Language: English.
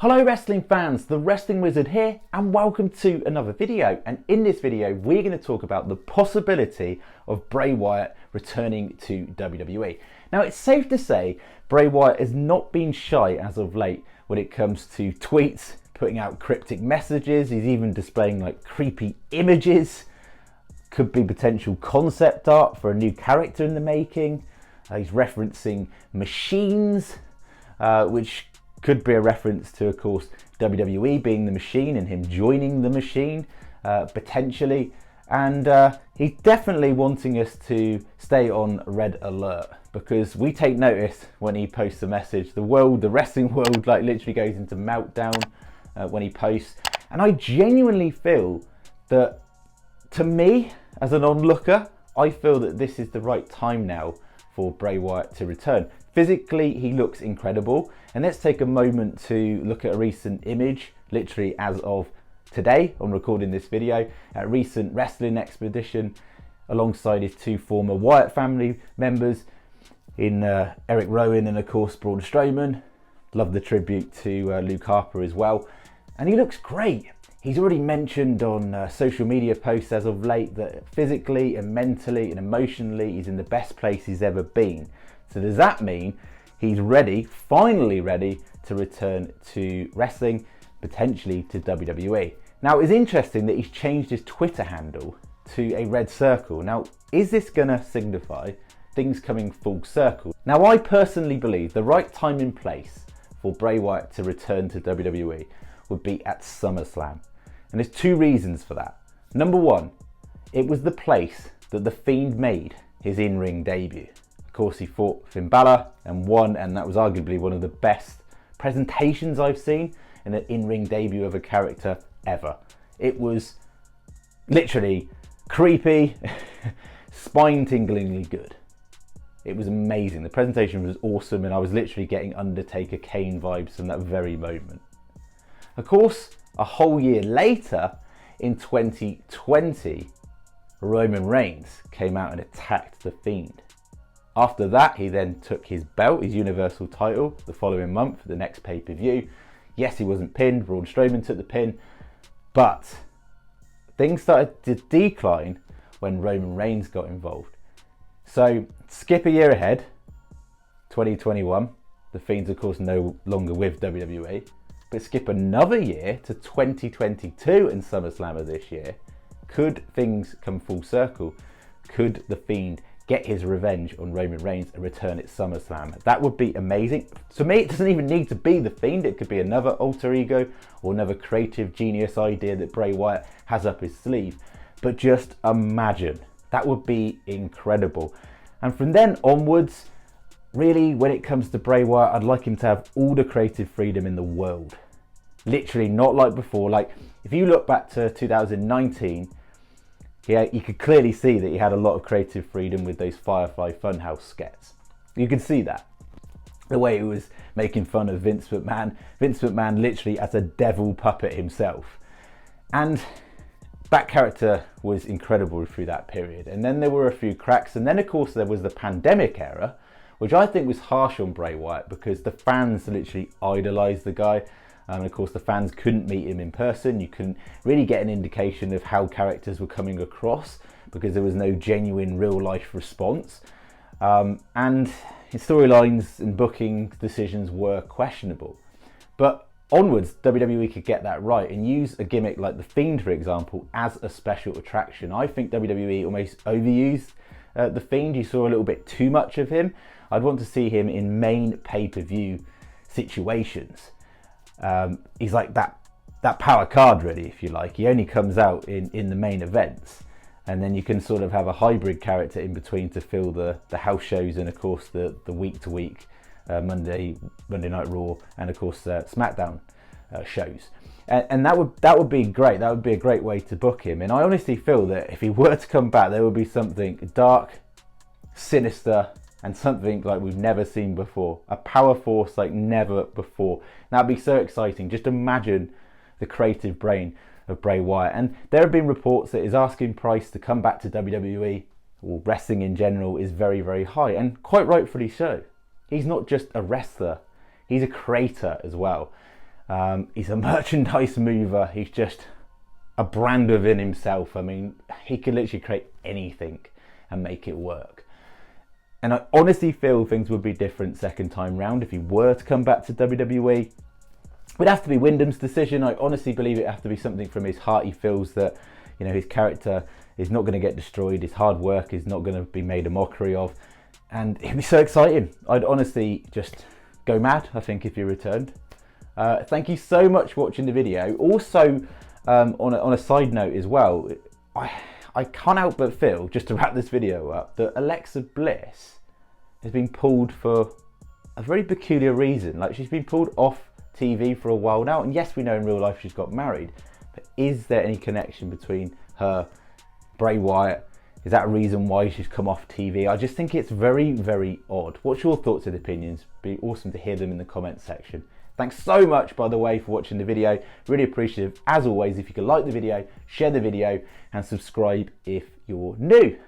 Hello wrestling fans, the Wrestling Wizard here and welcome to another video. And in this video we're going to talk about the possibility of Bray Wyatt returning to WWE. Now it's safe to say Bray Wyatt has not been shy as of late when it comes to tweets, putting out cryptic messages. He's even displaying like creepy images. Could be potential concept art for a new character in the making. He's referencing machines, which could be a reference to, of course, WWE being the machine and him joining the machine, potentially. And he's definitely wanting us to stay on red alert, because we take notice when he posts a message. The wrestling world, like literally goes into meltdown when he posts. And I genuinely feel that, to me, as an onlooker, I feel that this is the right time now for Bray Wyatt to return. Physically, he looks incredible. And let's take a moment to look at a recent image, literally as of today, on recording this video, at a recent wrestling expedition alongside his two former Wyatt family members in Eric Rowan and of course Braun Strowman. Love the tribute to Luke Harper as well. And he looks great. He's already mentioned on social media posts as of late that physically and mentally and emotionally he's in the best place he's ever been. So does that mean he's ready, finally ready, to return to wrestling, potentially to WWE? Now, it's interesting that he's changed his Twitter handle to a red circle. Now, is this going to signify things coming full circle? Now, I personally believe the right time and place for Bray Wyatt to return to WWE would be at SummerSlam. And there's two reasons for that. Number one, it was the place that The Fiend made his in-ring debut. Of course, he fought Finn Balor and won, and that was arguably one of the best presentations I've seen in an in-ring debut of a character ever. It was literally creepy, spine-tinglingly good. It was amazing. The presentation was awesome, and I was literally getting Undertaker Kane vibes from that very moment. Of course, a whole year later, in 2020, Roman Reigns came out and attacked The Fiend. After that, he then took his belt, his Universal title, the following month for the next pay-per-view. Yes, he wasn't pinned. Braun Strowman took the pin. But things started to decline when Roman Reigns got involved. So skip a year ahead, 2021. The Fiend's, of course, no longer with WWE. But skip another year to 2022 and SummerSlam of this year. Could things come full circle? Could The Fiend get his revenge on Roman Reigns and return at SummerSlam? That would be amazing. To me, it doesn't even need to be The Fiend. It could be another alter ego or another creative genius idea that Bray Wyatt has up his sleeve. But just imagine. That would be incredible. And from then onwards, really, when it comes to Bray Wyatt, I'd like him to have all the creative freedom in the world. Literally, not like before. Like, if you look back to 2019, you could clearly see that he had a lot of creative freedom with those Firefly Funhouse skets. You could see that. The way he was making fun of Vince McMahon. Vince McMahon literally as a devil puppet himself. And that character was incredible through that period. And then there were a few cracks. And then, of course, there was the pandemic era, which I think was harsh on Bray Wyatt because the fans literally idolised the guy. And of course, the fans couldn't meet him in person. You couldn't really get an indication of how characters were coming across because there was no genuine real life response. And his storylines and booking decisions were questionable. But onwards, WWE could get that right and use a gimmick like The Fiend, for example, as a special attraction. I think WWE almost overused The Fiend. You saw a little bit too much of him. I'd want to see him in main pay-per-view situations. He's like that power card, really, if you like. He only comes out in the main events, and then you can sort of have a hybrid character in between to fill the house shows and, of course, the week-to-week Monday Night Raw and, of course, SmackDown shows. And that would be great. That would be a great way to book him. And I honestly feel that if he were to come back, there would be something dark, sinister, and something like we've never seen before. A power force like never before. That'd be so exciting. Just imagine the creative brain of Bray Wyatt. And there have been reports that his asking price to come back to WWE, or wrestling in general, is very, very high. And quite rightfully so. He's not just a wrestler. He's a creator as well. He's a merchandise mover. He's just a brand within himself. I mean, he could literally create anything and make it work. And I honestly feel things would be different second time round if he were to come back to WWE. It would have to be Wyndham's decision. I honestly believe it would have to be something from his heart. He feels that, you know, his character is not going to get destroyed. His hard work is not going to be made a mockery of. And it'd be so exciting. I'd honestly just go mad, I think, if he returned. Thank you so much for watching the video. Also, on a side note as well, I can't help but feel, just to wrap this video up, that Alexa Bliss has been pulled for a very peculiar reason. Like, she's been pulled off TV for a while now, and yes, we know in real life she's got married, but is there any connection between her, Bray Wyatt? Is that a reason why she's come off TV? I just think it's very, very odd. What's your thoughts and opinions? It'd be awesome to hear them in the comments section. Thanks so much, by the way, for watching the video. Really appreciative. As always, if you could like the video, share the video, and subscribe if you're new.